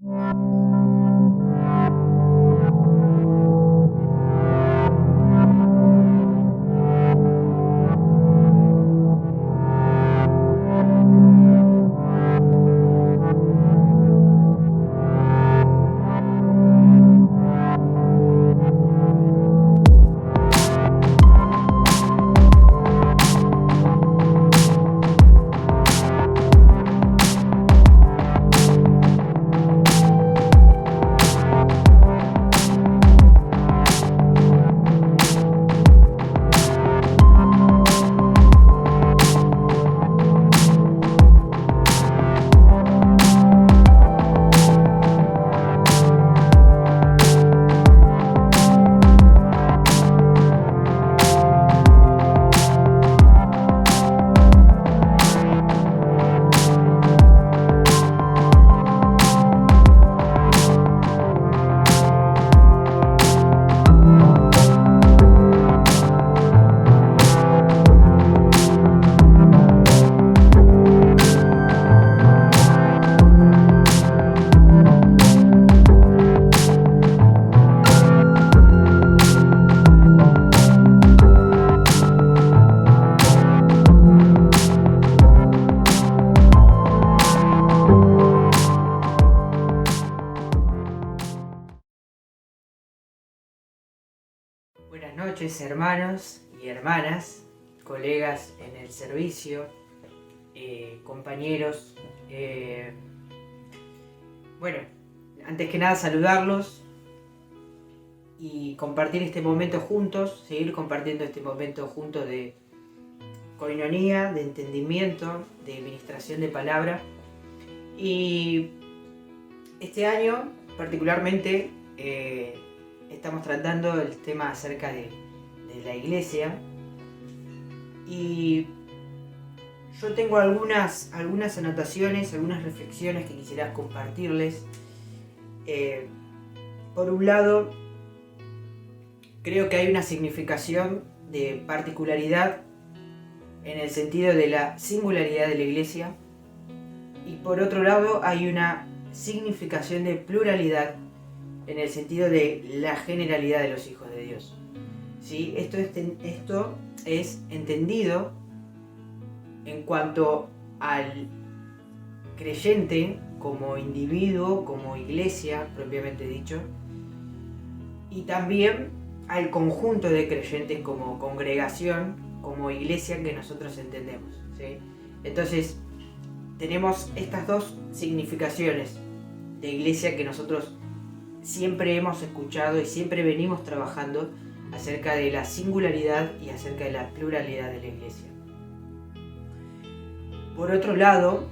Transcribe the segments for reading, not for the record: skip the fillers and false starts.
Buenas noches, hermanos y hermanas, colegas en el servicio, compañeros. Bueno, antes que nada saludarlos y compartir este momento juntos, seguir compartiendo este momento juntos de coinonía, de entendimiento, de ministración de palabra. Y este año particularmente estamos tratando el tema acerca de la iglesia, y yo tengo algunas anotaciones, algunas reflexiones que quisiera compartirles. Por un lado, creo que hay una significación de particularidad en el sentido de la singularidad de la iglesia, y por otro lado hay una significación de pluralidad en el sentido de la generalidad de los hijos de Dios. ¿Sí? Esto es entendido en cuanto al creyente como individuo, como iglesia propiamente dicho, y también al conjunto de creyentes como congregación, como iglesia que nosotros entendemos. ¿Sí? Entonces tenemos estas dos significaciones de iglesia que nosotros siempre hemos escuchado y siempre venimos trabajando acerca de la singularidad y acerca de la pluralidad de la iglesia. Por otro lado,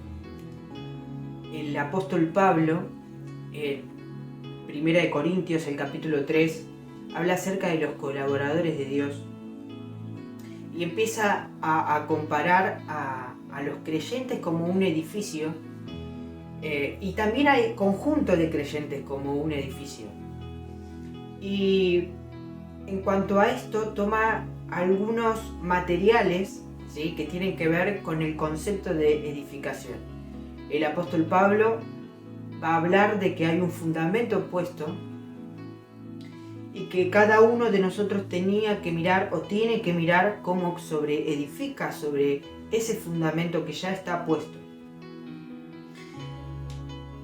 el apóstol Pablo, en 1 Corintios, el capítulo 3, habla acerca de los colaboradores de Dios y empieza a comparar a los creyentes como un edificio, y también hay conjunto de creyentes como un edificio. Y en cuanto a esto, toma algunos materiales, ¿sí?, que tienen que ver con el concepto de edificación. El apóstol Pablo va a hablar de que hay un fundamento puesto y que cada uno de nosotros tenía que mirar o tiene que mirar cómo edifica sobre ese fundamento que ya está puesto.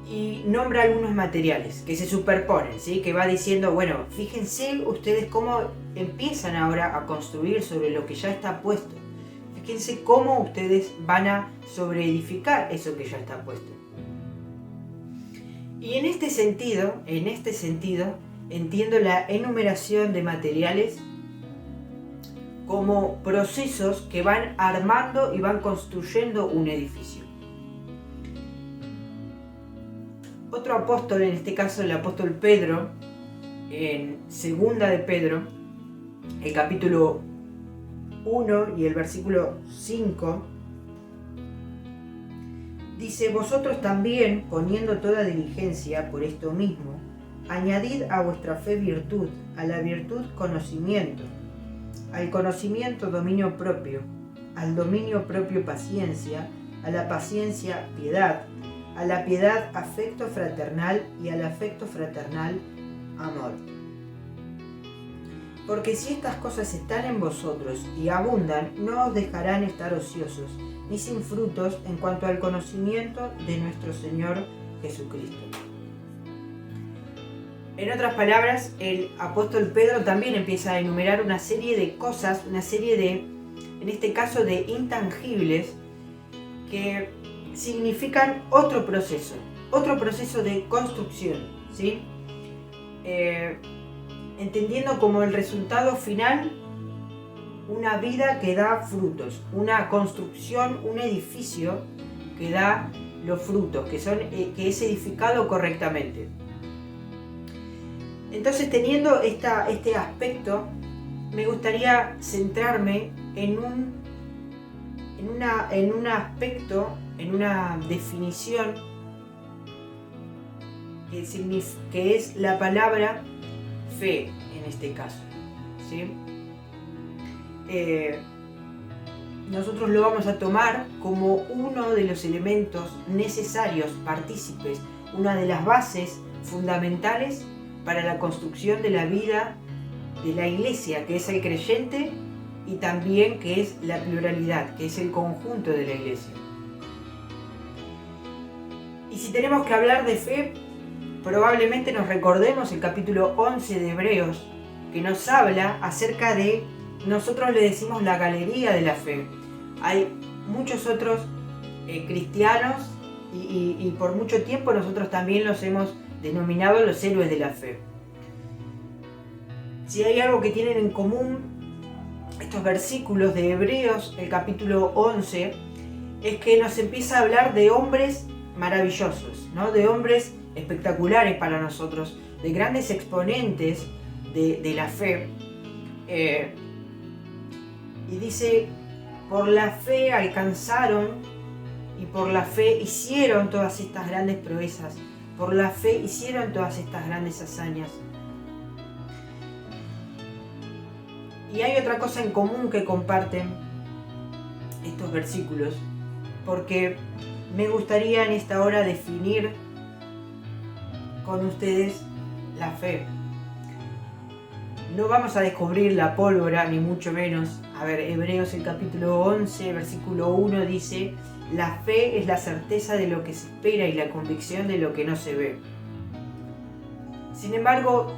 Y nombra algunos materiales que se superponen, ¿sí?, que va diciendo, bueno, fíjense ustedes cómo empiezan ahora a construir sobre lo que ya está puesto. Fíjense cómo ustedes van a sobreedificar eso que ya está puesto. Y en este sentido, entiendo la enumeración de materiales como procesos que van armando y van construyendo un edificio. Otro apóstol, en este caso el apóstol Pedro, en 2 de Pedro, el capítulo 1 y el versículo 5, dice: vosotros también, poniendo toda diligencia por esto mismo, añadid a vuestra fe virtud, a la virtud conocimiento, al conocimiento dominio propio, al dominio propio paciencia, a la paciencia piedad, a la piedad afecto fraternal y al afecto fraternal amor. Porque si estas cosas están en vosotros y abundan, no os dejarán estar ociosos, ni sin frutos en cuanto al conocimiento de nuestro Señor Jesucristo. En otras palabras, el apóstol Pedro también empieza a enumerar una serie de cosas, una serie de, en este caso, de intangibles que significan otro proceso de construcción, ¿sí? Entendiendo como el resultado final una vida que da frutos, una construcción, un edificio que da los frutos, que es edificado correctamente. Entonces, teniendo este aspecto, me gustaría centrarme en un aspecto, en una definición que es la palabra fe en este caso, ¿sí? Nosotros lo vamos a tomar como uno de los elementos necesarios, partícipes, una de las bases fundamentales para la construcción de la vida de la iglesia, que es el creyente, y también que es la pluralidad, que es el conjunto de la iglesia. Y si tenemos que hablar de fe, probablemente nos recordemos el capítulo 11 de Hebreos, que nos habla acerca de, nosotros le decimos la galería de la fe. Hay muchos otros cristianos y por mucho tiempo nosotros también los hemos denominado los héroes de la fe. Si hay algo que tienen en común estos versículos de Hebreos, el capítulo 11, es que nos empieza a hablar de hombres maravillosos, ¿no? De hombres espectaculares para nosotros, de grandes exponentes de la fe. Y dice, por la fe alcanzaron y por la fe hicieron todas estas grandes proezas, por la fe hicieron todas estas grandes hazañas. Y hay otra cosa en común que comparten estos versículos, porque me gustaría en esta hora definir con ustedes la fe. No vamos a descubrir la pólvora, ni mucho menos. A ver, Hebreos el capítulo 11, versículo 1 dice, la fe es la certeza de lo que se espera y la convicción de lo que no se ve. Sin embargo,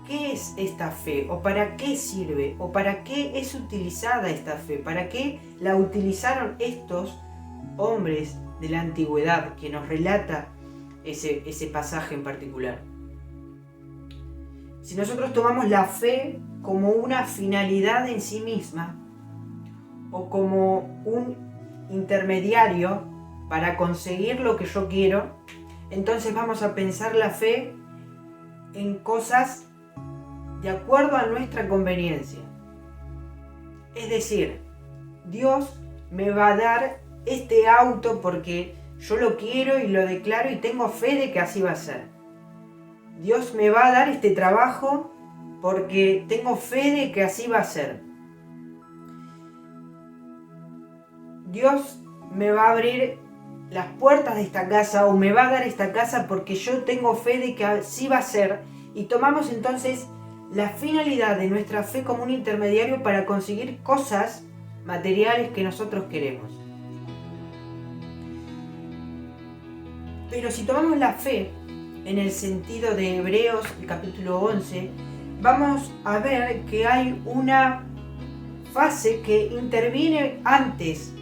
¿qué es esta fe? ¿O para qué sirve? ¿O para qué es utilizada esta fe? ¿Para qué la utilizaron estos hombres de la antigüedad que nos relata ese pasaje en particular? Si nosotros tomamos la fe como una finalidad en sí misma o como un intermediario para conseguir lo que yo quiero, entonces vamos a pensar la fe en cosas de acuerdo a nuestra conveniencia. Es decir, Dios me va a dar este auto porque yo lo quiero y lo declaro y tengo fe de que así va a ser. Dios me va a dar este trabajo porque tengo fe de que así va a ser. Dios me va a abrir las puertas de esta casa o me va a dar esta casa porque yo tengo fe de que así va a ser. Y tomamos entonces la finalidad de nuestra fe como un intermediario para conseguir cosas materiales que nosotros queremos. Pero si tomamos la fe en el sentido de Hebreos, el capítulo 11, vamos a ver que hay una fase que interviene antes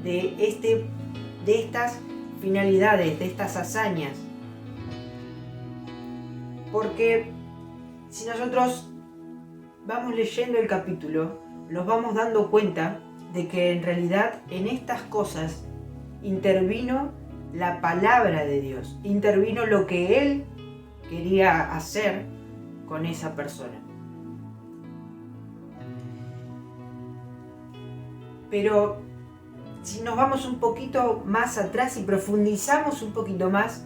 de estas finalidades, de estas hazañas. Porque si nosotros vamos leyendo el capítulo, nos vamos dando cuenta de que en realidad en estas cosas intervino la palabra de Dios, intervino lo que Él quería hacer con esa persona. Pero si nos vamos un poquito más atrás y profundizamos un poquito más,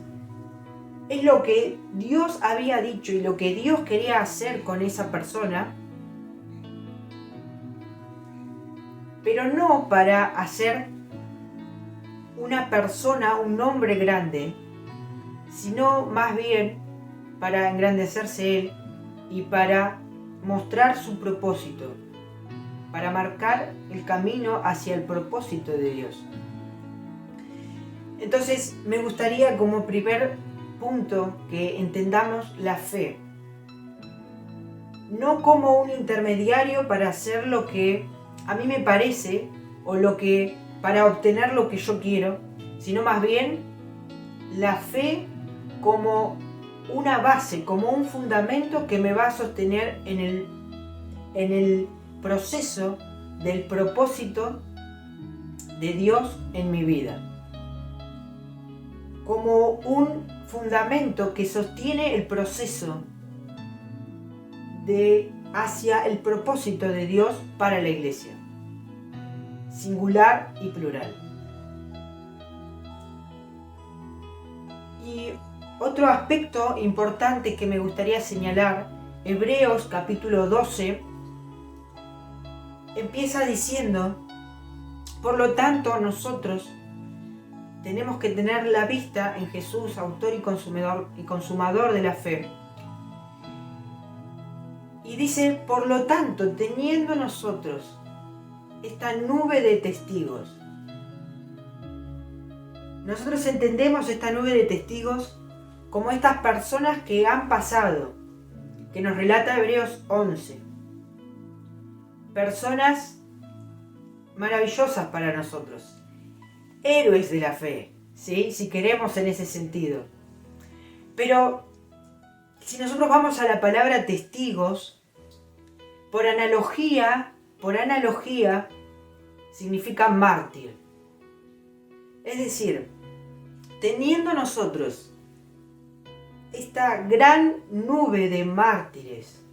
es lo que Dios había dicho y lo que Dios quería hacer con esa persona, pero no para hacer una persona, un hombre grande, sino más bien para engrandecerse él y para mostrar su propósito, para marcar el camino hacia el propósito de Dios. Entonces, me gustaría como primer punto que entendamos la fe, no como un intermediario para hacer lo que a mí me parece o para obtener lo que yo quiero, sino más bien la fe como una base, como un fundamento que me va a sostener en el proceso del propósito de Dios en mi vida. Como un fundamento que sostiene el proceso hacia el propósito de Dios para la iglesia, singular y plural. Y otro aspecto importante que me gustaría señalar, Hebreos capítulo 12, empieza diciendo: por lo tanto nosotros tenemos que tener la vista en Jesús, autor y consumador de la fe. Y dice, por lo tanto, teniendo nosotros esta nube de testigos. Nosotros entendemos esta nube de testigos como estas personas que han pasado, que nos relata Hebreos 11. Personas maravillosas para nosotros, héroes de la fe, ¿sí? Si queremos en ese sentido. Pero si nosotros vamos a la palabra testigos, por analogía, significa mártir. Es decir, teniendo nosotros esta gran nube de mártires,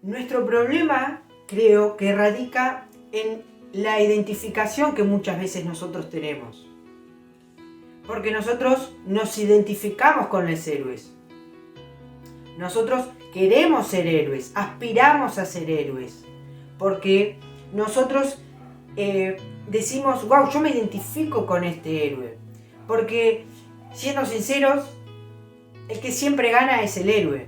nuestro problema creo que radica en la identificación que muchas veces nosotros tenemos. Porque nosotros nos identificamos con los héroes. Nosotros queremos ser héroes, aspiramos a ser héroes. Porque nosotros decimos, wow, yo me identifico con este héroe. Porque, siendo sinceros, el que siempre gana es el héroe.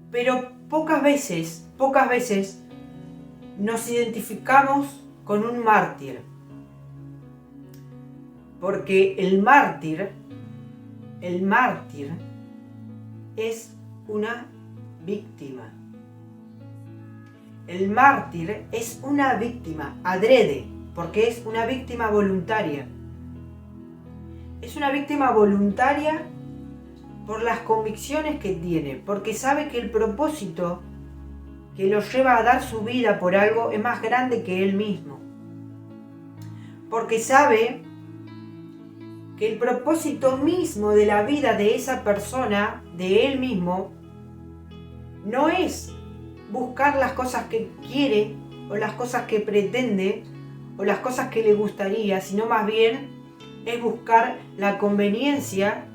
Pero pocas veces nos identificamos con un mártir. Porque el mártir es una víctima. El mártir es una víctima, adrede, porque es una víctima voluntaria. Es una víctima voluntaria por las convicciones que tiene, porque sabe que el propósito que lo lleva a dar su vida por algo es más grande que él mismo. Porque sabe que el propósito mismo de la vida de esa persona, de él mismo, no es buscar las cosas que quiere o las cosas que pretende o las cosas que le gustaría, sino más bien es buscar la conveniencia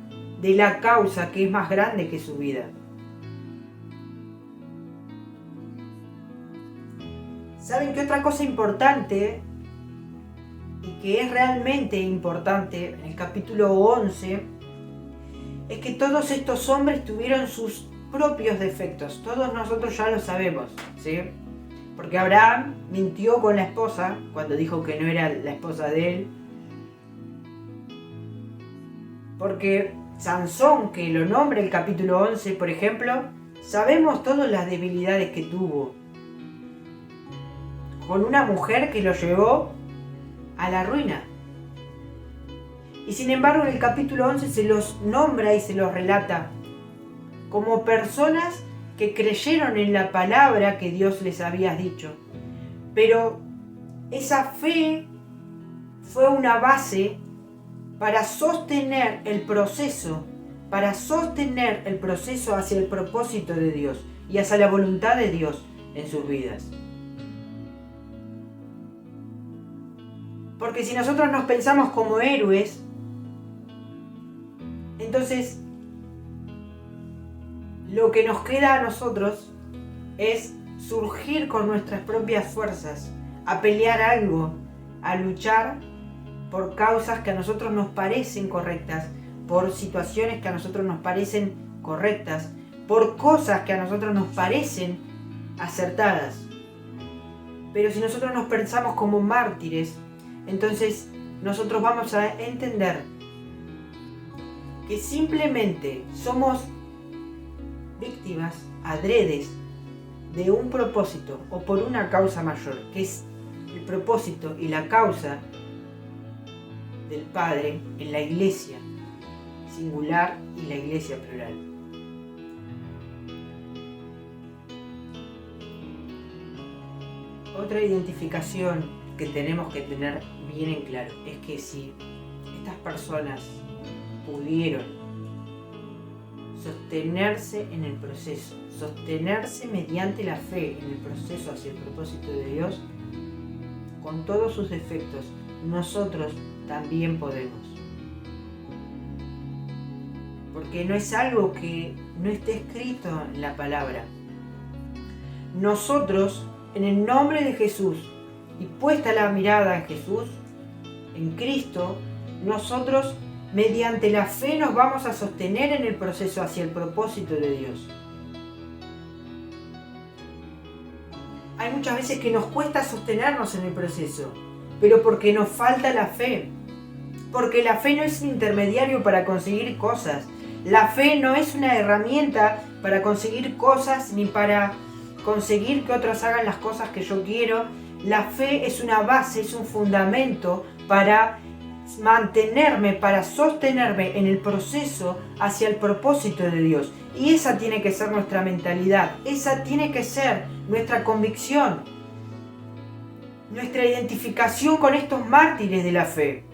de la causa que es más grande que su vida. ¿Saben qué otra cosa importante y que es realmente importante en el capítulo 11? Es que todos estos hombres tuvieron sus propios defectos. Todos nosotros ya lo sabemos, ¿sí? Porque Abraham mintió con la esposa cuando dijo que no era la esposa de él. Porque Sansón, que lo nombra el capítulo 11, por ejemplo, sabemos todas las debilidades que tuvo. Con una mujer que lo llevó a la ruina. Y sin embargo en el capítulo 11 se los nombra y se los relata como personas que creyeron en la palabra que Dios les había dicho. Pero esa fe fue una base para sostener el proceso hacia el propósito de Dios y hacia la voluntad de Dios en sus vidas. Porque si nosotros nos pensamos como héroes, entonces lo que nos queda a nosotros es surgir con nuestras propias fuerzas, a pelear algo, a luchar por causas que a nosotros nos parecen correctas, por situaciones que a nosotros nos parecen correctas, por cosas que a nosotros nos parecen acertadas. Pero si nosotros nos pensamos como mártires, entonces nosotros vamos a entender que simplemente somos víctimas adredes de un propósito o por una causa mayor, que es el propósito y la causa del Padre en la iglesia singular y la iglesia plural. Otra identificación que tenemos que tener bien en claro es que si estas personas pudieron sostenerse en el proceso, sostenerse mediante la fe en el proceso hacia el propósito de Dios, con todos sus defectos, nosotros también podemos. Porque no es algo que no esté escrito en la palabra. Nosotros, en el nombre de Jesús, y puesta la mirada en Jesús, en Cristo, nosotros mediante la fe nos vamos a sostener en el proceso hacia el propósito de Dios. Hay muchas veces que nos cuesta sostenernos en el proceso, pero porque nos falta la fe. Porque la fe no es un intermediario para conseguir cosas. La fe no es una herramienta para conseguir cosas ni para conseguir que otros hagan las cosas que yo quiero. La fe es una base, es un fundamento para mantenerme, para sostenerme en el proceso hacia el propósito de Dios. Y esa tiene que ser nuestra mentalidad, esa tiene que ser nuestra convicción, nuestra identificación con estos mártires de la fe.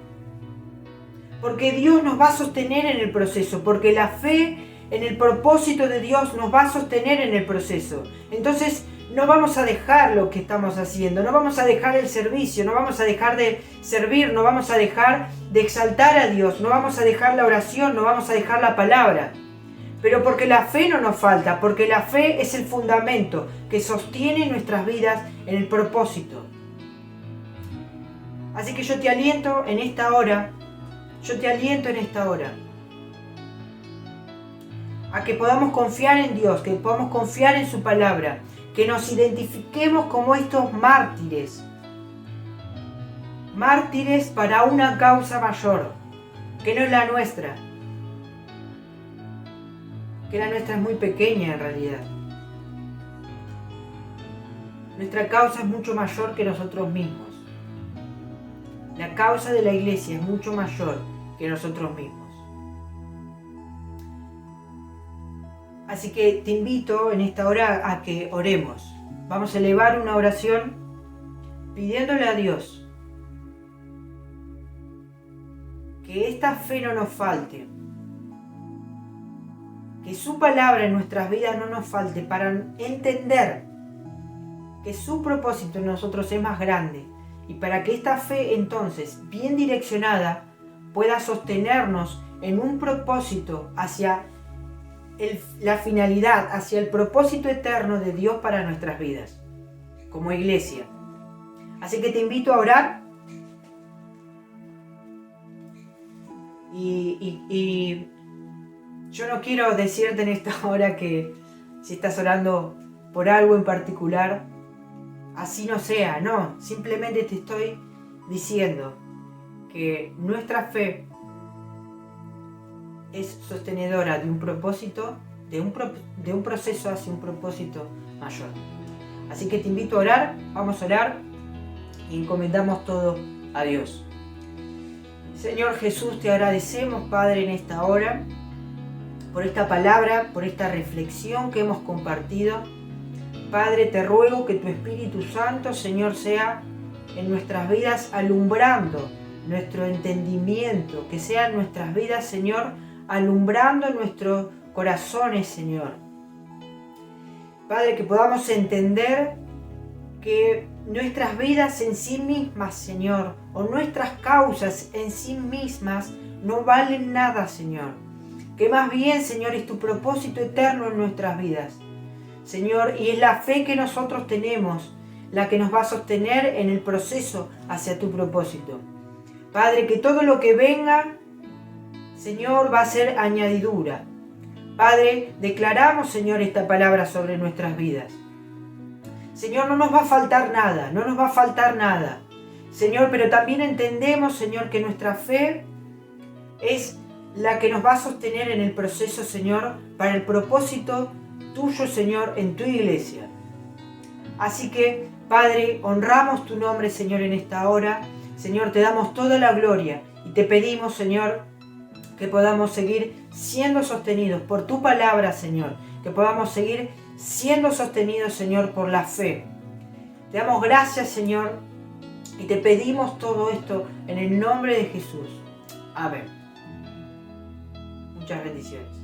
Porque Dios nos va a sostener en el proceso, porque la fe en el propósito de Dios nos va a sostener en el proceso. Entonces no vamos a dejar lo que estamos haciendo, no vamos a dejar el servicio, no vamos a dejar de servir, no vamos a dejar de exaltar a Dios, no vamos a dejar la oración, no vamos a dejar la palabra. Pero porque la fe no nos falta, porque la fe es el fundamento que sostiene nuestras vidas en el propósito. Así que yo te aliento en esta hora, a que podamos confiar en Dios, que podamos confiar en su palabra, que nos identifiquemos como estos mártires. Mártires para una causa mayor, que no es la nuestra. Que la nuestra es muy pequeña en realidad. Nuestra causa es mucho mayor que nosotros mismos. La causa de la iglesia es mucho mayor que nosotros mismos. Así que te invito en esta hora a que oremos. Vamos a elevar una oración pidiéndole a Dios que esta fe no nos falte, que su palabra en nuestras vidas no nos falte para entender que su propósito en nosotros es más grande y para que esta fe entonces, bien direccionada, pueda sostenernos en un propósito hacia la finalidad, hacia el propósito eterno de Dios para nuestras vidas, como iglesia. Así que te invito a orar y yo no quiero decirte en esta hora que si estás orando por algo en particular, así no sea, no, simplemente te estoy diciendo que nuestra fe es sostenedora de un propósito, de un proceso hacia un propósito mayor. Así que te invito a orar, vamos a orar y encomendamos todo a Dios. Señor Jesús, te agradecemos, Padre, en esta hora, por esta palabra, por esta reflexión que hemos compartido. Padre, te ruego que tu Espíritu Santo, Señor, sea en nuestras vidas alumbrando nuestro entendimiento, que sea en nuestras vidas, Señor, alumbrando nuestros corazones, Señor. Padre, que podamos entender que nuestras vidas en sí mismas, Señor, o nuestras causas en sí mismas no valen nada, Señor. Que más bien, Señor, es tu propósito eterno en nuestras vidas. Señor, y es la fe que nosotros tenemos la que nos va a sostener en el proceso hacia tu propósito. Padre, que todo lo que venga, Señor, va a ser añadidura. Padre, declaramos, Señor, esta palabra sobre nuestras vidas. Señor, no nos va a faltar nada, no nos va a faltar nada. Señor, pero también entendemos, Señor, que nuestra fe es la que nos va a sostener en el proceso, Señor, para el propósito tuyo, Señor, en tu iglesia. Así que, Padre, honramos tu nombre, Señor, en esta hora. Señor, te damos toda la gloria y te pedimos, Señor, que podamos seguir siendo sostenidos por tu palabra, Señor. Que podamos seguir siendo sostenidos, Señor, por la fe. Te damos gracias, Señor, y te pedimos todo esto en el nombre de Jesús. Amén. Muchas bendiciones.